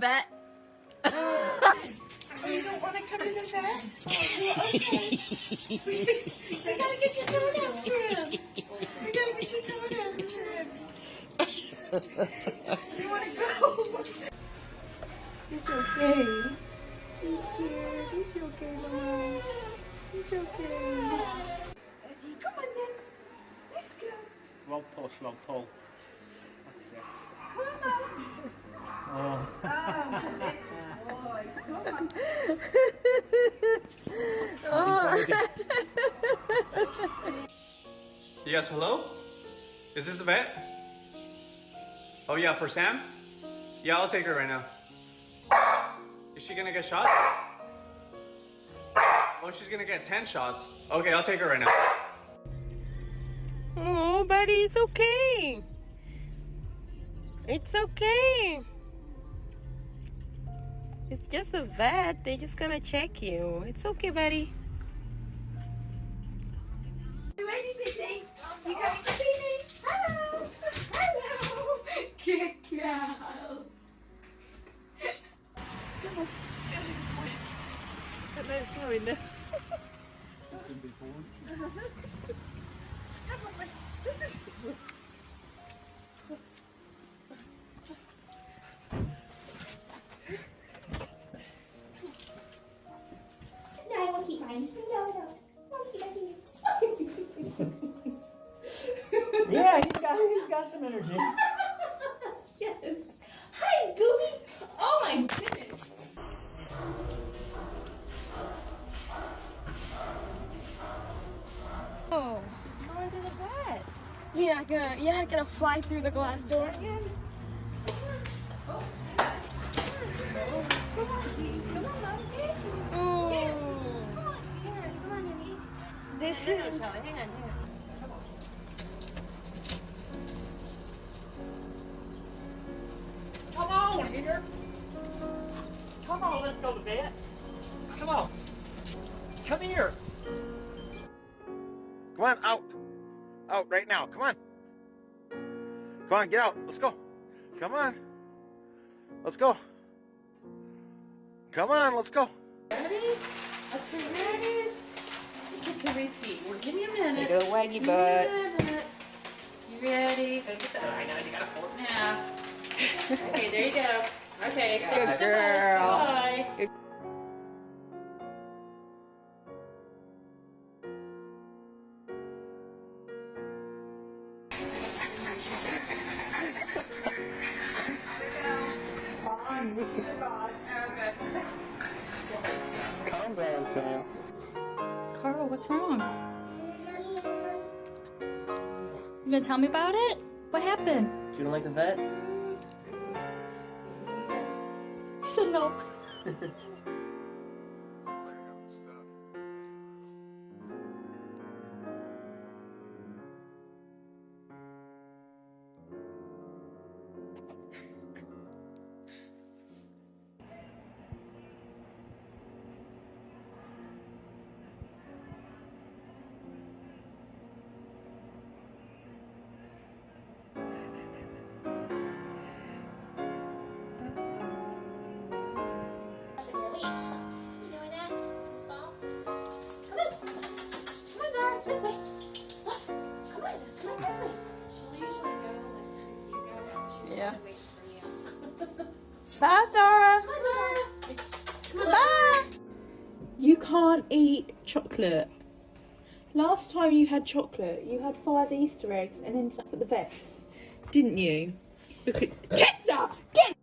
Vet. You don't want to come in the vet? Okay. We gotta get your toenails trimmed. We gotta get your toenails trimmed. You want to go? It's okay. He's scared. It's okay, Mama. It's okay. Eddie, come on then. Let's go. Log pull. That's it. Come on. Oh. Boy, come on. Yes, hello? Is this the vet? Oh yeah, for Sam? Yeah, I'll take her right now. Is she gonna get shot? Oh, she's gonna get 10 shots. Okay, I'll take her right now. Oh, buddy, it's okay. It's okay. It's just a vet. They're just gonna check you. It's okay, buddy. You ready, Pidgey? You coming to see me? Hello! Hello! Good girl. Let's go in there. No, I won't keep mine. No. I won't keep mine. Yeah, he's got some energy. Yes. Hi, Goofy. Oh my goodness. Oh, going to the vet. You're not gonna fly through the glass door again. Come on, Dee. Come on, Mom. Oh, Come on. Come on, Annie. this is. Hang on. Come on here. Come on, let's go to bed. Come on. Come here. Come on, out. Out right now. Come on. Come on, get out. Let's go. Come on. Let's go. Come on, let's go. Ready? Okay, ready? Get to Ricky. Well, give me a minute. Go waggy Give me butt. a minute. You ready? Go get the. I know you got a fork now. Okay, there you go. Okay, Good girl. Bye. Calm down, Sam. Carl, what's wrong? You gonna tell me about it? What happened? You don't like the vet? He said no. Release. You doing that? Ball? Come on. Come on, Zara. This way. Look. Come on. Come on this way. She'll usually go when you go. She's Yeah. gonna wait for you. Bye, Zara. Come on, Zara. Come on. Bye. You can't eat chocolate. Last time you had chocolate, you had 5 Easter eggs and ended up at the vets, didn't you? Because Chester, get